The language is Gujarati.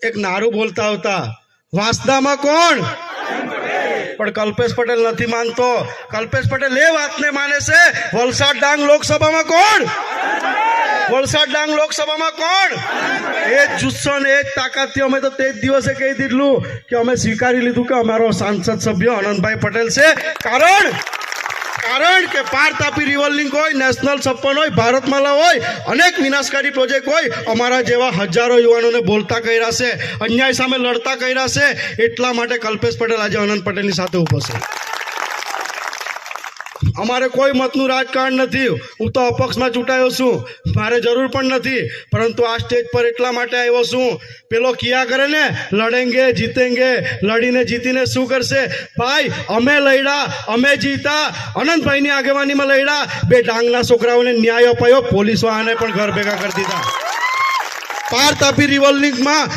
એક નારું બોલતા હતા, વાંસદામાં કોણ? પણ કલ્પેશ પટેલ નથી માનતો. કલ્પેશ પટેલ એ વાતને માને છે. વલસાડ ડાંગ લોકસભામાં કોણ? વલસાડ ડાંગ લોકસભામાં કોણ? એ જ જુસ્સો ને એ જ તાકાતથી અમે તો તે જ દિવસે કહી દીધું કે અમે સ્વીકારી લીધું કે અમારો સાંસદ સભ્ય અનંતભાઈ પટેલ છે. કારણ કે પાર તાપી રિવર લિંક હોય, નેશનલ 56 હોય, ભારતમાલા હોય, અનેક વિનાશકારી પ્રોજેક્ટ હોય, અમારા જેવા હજારો યુવાનોને બોલતા કર્યા છે, અન્યાય સામે લડતા કર્યા છે. એટલા માટે કલ્પેશ પટેલ આજે અનંત પટેલની સાથે ઉભો છે. અમારે કોઈ મતનું રાજકારણ નથી. હું તો અપક્ષમાં ચૂંટાયો છું, મારે જરૂર પણ નથી. પરંતુ આ સ્ટેજ પર એટલા માટે આવ્યો છું. પેલો કિયા કરે ને, લડેંગે જીતેંગે, લડીને જીતીને શું કરશે? ભાઈ, અમે લડ્યા, અમે જીતા, અનંતભાઈની આગેવાનીમાં લડ્યા. બે ડાંગના છોકરાઓને ન્યાય અપાયો, પોલીસ વાળાને પણ ઘર ભેગા કરી દીધા. પાર તાપી રિવર લિંકમાં